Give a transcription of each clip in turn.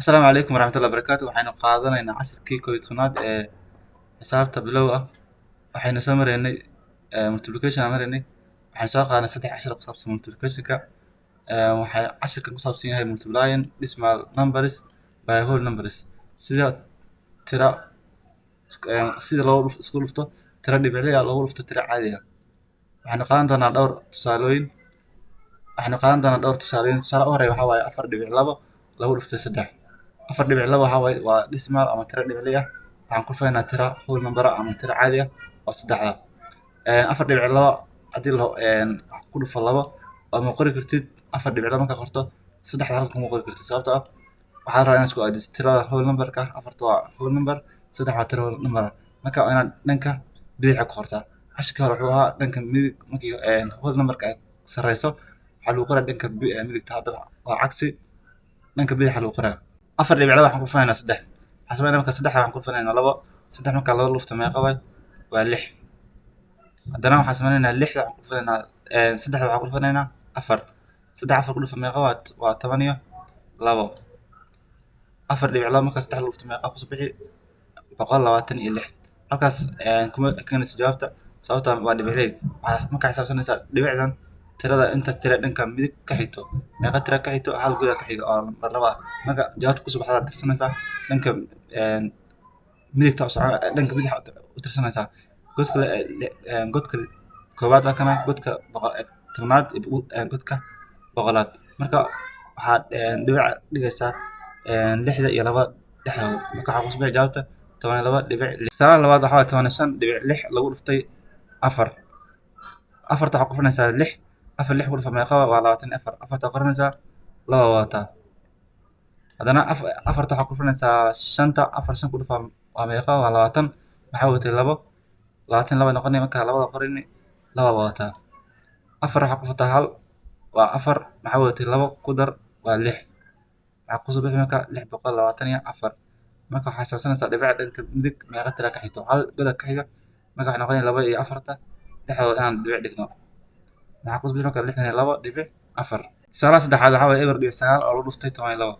Asalaamu calaykum waraxmatullahi wabarakaatu. Waxaynu qaadanaynaa casharkii koob iyo tobnaad ee xisaabta bilow ah. Waxaynu soo maraynay multiplication aan maraynay. Waxaynu soo qaadanay saddex cashar ku saabsan multiplicationka. Waxay casharkan ku saabsan yahay multiplying decimal numbers by whole numbers. Sida tira sida loo isku dhufto tira dhibic loogu dhufto tira caadi ah. Waxaynu qaadan doonaa dhowr tusaalooyin. Tusaale u horeeya waxaa waaye 4.2 lagu dhuftay 3. 4.2 waxaa waaye waa decimal ama tira dhibic ah. Waxaan ku dhufaynaa tira whole number ama tira caadi ah oo 3 ah. 4.2 haddii ku dhufo 2 ama qori kartid 4.2 marka qorto 3 halka kuma qori kartid sababtoo ah waxaa rabaa inaad isku aadiso tirada whole numberka 4 waa whole number 3 waa tira whole number marka inaad dhanka bidixda ku qortaa. Cashirka hore wuxuu ahaa dhanka midig markii whole numberka ay sareyso waxaa lagu qoraa dhanka midigta. Hadda waa cagsi dhanka bidixda lagu qoraa. 4.2 waxaan ku dhufaynaa 3. waxaan sameynaa marka 3 waxaan ku dhufaynaa 2. 3 marka 2 lufta meeqa waay waa 6. haddana waxaan sameynaynaa 6 waxaan ku dhufaynaa 3 waxaan ku dhufaynaa 4. 3 4 ku dhufa meeqa waa 12. 4.2 marka 3 lufta meeqa ku bixi 126. halkaas kuma ekeynayso jawaabta sababtoo waa dhibic. waxaad markaa xisaabsanaysaa dhibicdan tirada inta tira dhanka midig ka xigto meeqa tira ka xigto hal guda ka xiga oo lambar 2 marka jawaabta kusoo baxda aad tirsanaysaa dhanka midigta dhanka bidix u tirsanaysaa godka koowaad waa kana godka tobnaad godka boqolaad marka waxaad dhibic dhigaysaa 6 iyo 2 dhexdooda marka waxaa kusoo bixi jawaabta 12.6. tusaalaha labaad waxaa waaye 15.6 lagu dhuftay 4. afarta waxaa ku dhufanaysaa 6. 4 6 ku dhufa meeqa waa 24. afarta qoranaysaa 2 wadataa. haddana afarta waxaa ku dhufanaysaa 5. 4 5 ku dhufa waa meeqa waa 20. maxaa wadatay 2. 22 noqonay marka 2 qorini 2 wadataa. 4 waxaa ku dhufataa 1 waa 4. maxaa wadatay 2 ku dar waa 6. waxaa kusoo bixi marka 624. marka waxaa xisaabsanaysaa dhibica dhanka midig meeqa tira ka xigto hal goda ka xiga marka waxay noqonaya 2 iyo 4 dhexdooda inaan dhibic dhigno. waxaa kusoo bixi marka 62.4. tusaalaha saddexaad waxaa waaye eber dhibic 9 oo lagu dhuftay 12.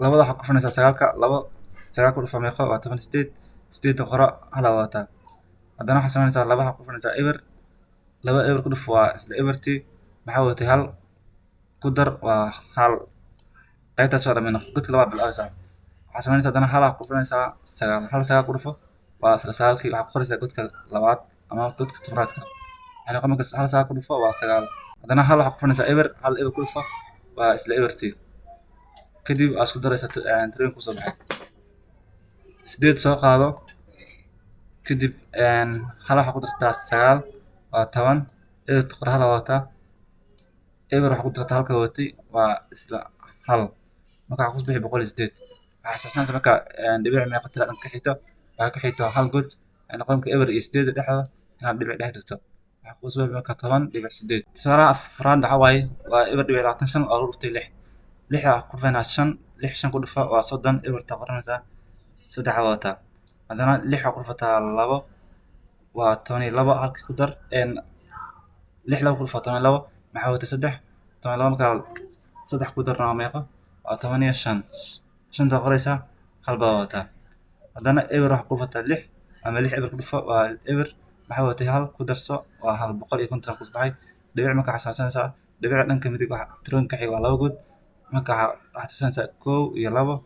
labada waxaa ku dhufanaysaa 9ka 9 ku dhufa meeqa waa 18. 8 qora hala wadataa. haddana waxaa samaynaysaa 2 waxaa ku dhufanaysaa eber 2 eber ku dhuf waa isla ebertii maxaa wadatay 1 ku dar waa 1 qaybtaas waa dhammayna godka labaad bilaabaysaa. waxaa samaynaysaa haddana 1 waxaa ku dhufanaysaa 9 1 9 ku dhufo waa isla 9kii waxaa ku qoraysaa godka labaad ama godka tobnaadka waxay noqon marka 1 9 ku dhufo waa 9. haddana 1 waxaa ku dhufanaysaa eber 1 eber ku dhufo waa isla ebertii kadib aad isku daraysaa tirooyinka kusoo baxay 8 soo qaado kadib 1 waxaa ku dartaa 9 waa 10. eberta qor 1 wadataa eber waxaa ku dartaa halka wadatay waa isla 1 marka waxaa kusoo bixi 108. waxaa xisaabsanaysaa marka dhibic meeqa tira dhanka ka xigto waxaa ka xigto hal god waxay noqon marka eber iyo 8 dhexdooda inaad dhibic dhex dhigto waxaa kusoo bixi marka 10.8. tusaalaha afraad waxaa waaye waa eber dhibic 25 oo lagu dhuftay 6. 6 waxaa ku dhufanaa 5 6 5 ku dhufa waa 30. eberta qoranaysaa 3 wadataa. haddana 6 waxaa ku dhufataa 2 waa 12 halka ku dar 6 2 ku dhufa 12 maxaa wadatay 3. 12 marka 3 ku darna waa meeqa waa 15. 5 qoraysaa 1 baa wadataa. haddana eber waxaa ku dhufataa 6 ama 6 eber ku dhufa waa eber maxaa wadatay 1 ku darso waa 1 150 kusoo baxay. dhibic marka waxaa xisaabsanaysaa dhibicda dhanka midig tirooyinka ka xiga waa 2 god marka waxaa tirsanaysaa 1 iyo 2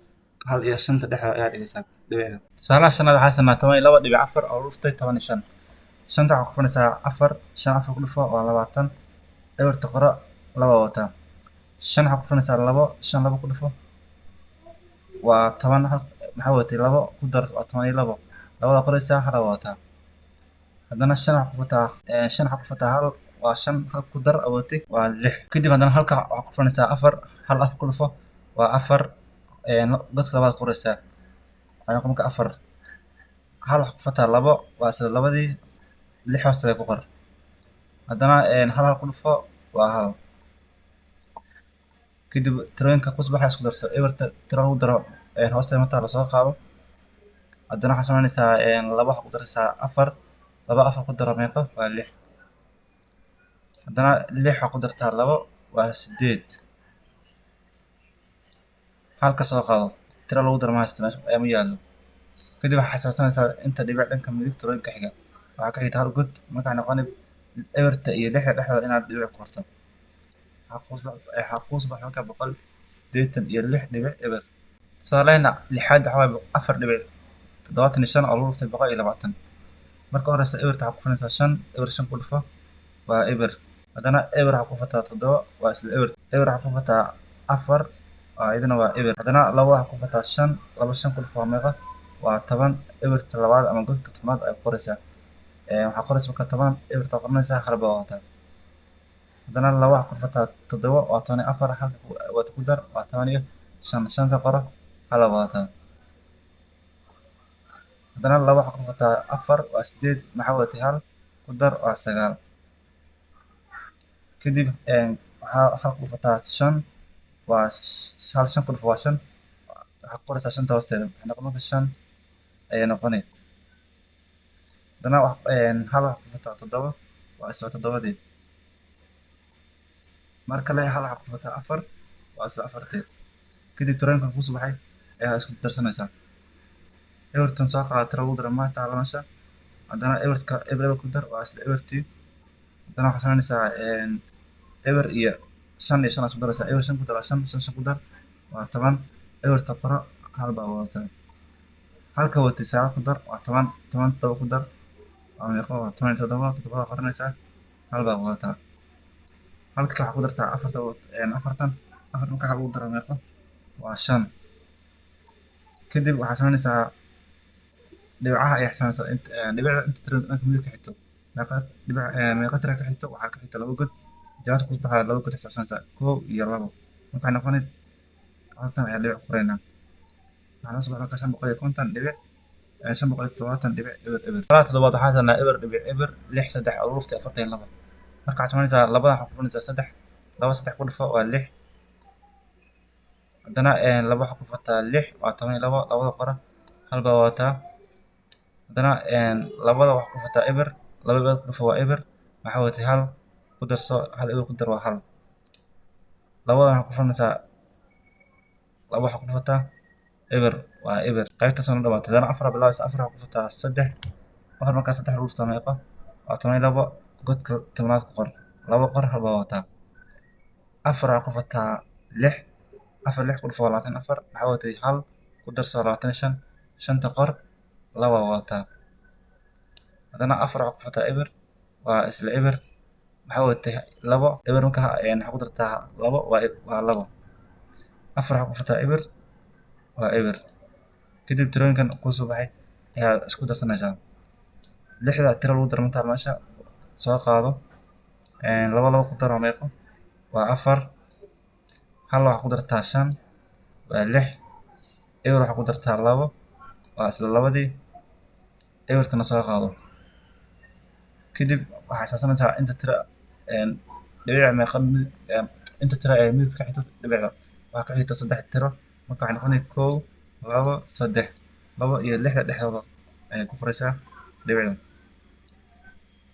1 iyo 5 dhexdooda ayaa dhigaysaa dhibicda. tusaalaha shanaad waxaa sanaa 12.4 oo lagu dhuftay 15. 5 waxaa ku dhufanaysaa 4 5 4 ku dhufa waa 20. eberta qora 2 wadataa. 5 waxaa ku dhufanaysaa 2 5 2 ku dhufo waa 10 maxaa wadatay 2 ku dar waa 12. 2 qoraysaa 1 wadataa. haddana 5 waxaa ku dhufataa 5 waxaa ku dhufataa 1 waa 5 1 ku dar wadatay waa 6. kadib haddana halka waxaa ku dhufanaysaa 4 1 4 ku dhufo waa 4 godka labaad qoraysaa waxay noqon marka 4. 1 waxaa ku dhufataa 2 waa isla labadii 6 hoosteeda ku qor. haddana 1 1 ku dhufo waa 1. kadib tirooyinka kusoo baxay isku darso eberta tiro lagu daro hoosteeda markaa lasoo qaado. haddana waxaa samaynaysaa 2 waxaa ku daraysaa 4 2 4 ku daro meeqa waa 6. haddana 6 waxaa ku dartaa 2 waa 8. halka soo qaado tiro lagu daro ma haysto meesha ma yaallo. Kadib waxaa xisaabsanaysaa inta dhibic dhanka midigta ka xiga waxaa ka xigta hal god markaa noqoni eberta iyo lixda dhexdooda inaad dhibic ku qorto. waxaa kuu soo baxay markaa 186 dhibic eber. tusaalehna lixaad waxaa waaye 4.75 oo lagu dhuftay 120. marka horeysa eberta waxaa ku dhufanaysaa 5 eber 5 ku dhufo waa eber. haddana eber waxaa ku dhufataa 7 waa isla eber. eber waxaa ku dhufataa 4 iyadana waa eber. haddana 2 waxaa ku dhufataa 5 2 5 ku dhufo waa meeqa waa 10. eberta labaad ama godka tobnaad ayaa ku qoraysaa. waxaa qoraysa marka 10 eberta qoranaysaa hal baa wadataa. haddana 2 waxaa ku dhufataa 7 waa 14 halka wata ku dar waa 15 shanta qoro hal baa wadataa. haddana 2 waxaa ku dhufataa 4 waa 8 maxaa wadatay hal ku dar waa 9. kadib waxaa hal ku dhufataa 5 waa hal 5 ku dhufo waa 5 waxaa ku qoraysaa 5 hoosteeda waxay noqon marka 5 ayay noqonay. haddana hal waxaa ku dhufataa 7 waa isla 7deed. mar kale hal waxaa ku dhufataa 4 waa isla 4teed. kadib tirooyinkan kuu soo baxay ayaa isku darsanaysaa. ebertan soo qaada tiro lagu daro ma taala meesha. haddana eberka eber ku dar waa isla ebertii. haddana waxaa samaynaysaa eber iyo 5 iyo 5 isku daraysaa. eber 5 ku dar waa 5 5 ku dar waa 10. eberta qoro hal baa wadataa. halka watay 9 ku dar waa 10 10 7 ku dar waa meeqa waa 17 7 qoranaysaa hal baa wadataa. halka waxaa ku dartaa 4 marka lagu daro meeqa waa 5. kadib waxaa samaynaysaa dhibcaha ayaa xisaabinaysaa dhibicda inta tiro dhanka midig ka xigto meeqa tiro ka xigto waxaa ka xigta 2 god. jawaabta ku baxaa 2 god xisaabsanaysaa 1 iyo 2 markaa noqonay halkan ayaa dhibic ku qoraynaa. waxaa noo soo baxay marka 550 dhibic 570 dhibic eber eber. talaata toddobaad waxaa sanaa eber dhibic eber 6 3 oo lagu dhuftay 42. marka waxaa samaynaysaa labadan waxaa ku dhufanaysaa 3 2 3 ku dhufo waa 6. haddana 2 waxaa ku dhufataa 6 waa 12 labada qora hal baa wadataa. haddana labada waxaa ku dhufataa eber 2 eber ku dhufo waa eber maxaa wadatay hal ku darso hal eber ku dar waa hal. labadan waxaa ku dhufanaysaa 2 waxaa ku dhufataa eber waa eber. qaybtaas oo dhamaatay. haddana 4 bilaabaysa 4 waxaa ku dhufataa 3 4 markaa 3 lagu dhuftaa meeqa waa 12 godka tobnaad ku qor 2 qor hal baa wadataa. 4 waxaa ku dhufataa 6 4 6 ku dhufo waa 24 maxaa wadatay hal ku darso 25 shanta qor 2 wadataa. haddana 4 waxaa ku dhufataa eber waa isla eber maxaa wadatay 2 eber marka waxaa ku dartaa 2 waa 2. 4 waxaa ku dhufataa eber waa eber. kadib tirooyinkan kuu soo baxay ayaa isku darsanaysaa. 6da tiro lagu daro ma taal meesha soo qaado 2 ku dar waa meeqa waa 4. hal waxaa ku dartaa 5 waa 6. eber waxaa ku dartaa 2 waa isla 2dii ebertana soo qaado. kadib waxaa xisaabsanaysaa inta tiro dhibic meeqa inta tiro ee midig ka xigto dhibicda waxaa ka xigta 3 tiro marka waxay noqonay 1 2 3 2 iyo 6da dhexdooda ayay ku qoraysaa dhibicda.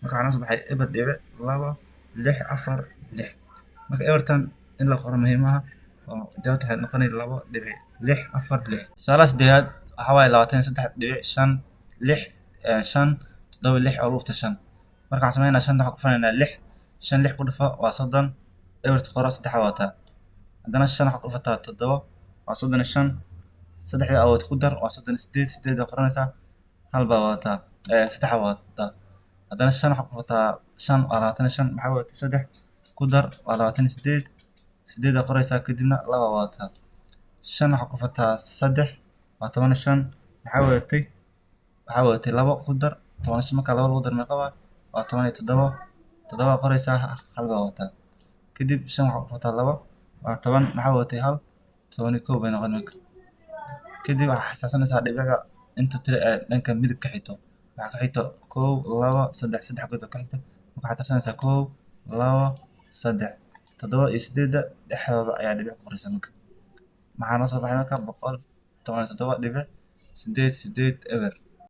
marka waxaa noo soo baxay eber dhibic 2 6 4 6. marka ebertan in la qoro muhiim aha oo jawaabta waxay noqonay 2 dhibic 6 4 6. tusaalaha sideedaad waxaa waaye 23 dhibic 5 6 5 7 6 oo lagu dhuftay 5. marka waxaan sameynaa 5 waxaa ku dhufanaynaa 6 5 6 ku dhufo waa 30 eberta qoro 3 wadataa. haddana 5 waxaa ku dhufataa 7 waa 35 3 awood ku dar waa 38 8 baa qoranaysaa hal baa wadataa 3 wadataa. haddana 5 waxaa ku dhufataa 5 waa 25 maxaa wadatay 3 ku dar waa 28 8 baa qoraysaa kadibna 2 wadataa. 5 waxaa ku dhufataa 3 waa 15 maxaa wadatay 2 ku dar 15 marka 2 lagu dar meeqa waa 17 7 qoraysaa hal baa wadataa. kadib 5 waxaa ku dhufataa 2 waa 10 maxaa wadatay hal 11 bay noqon marka. kadib waxaa xisaabsanaysaa dhibicda inta tiro ee dhanka midig ka xigto waxaa ka xigto 1 2 3 3 god ka xigta marka waxaad tirsanaysaa 1 2 3 7 iyo 8da dhexdooda ayaa dhibic ku qoraysaa. marka maxaa noo soo baxay marka 117 dhibic 8 8 eber.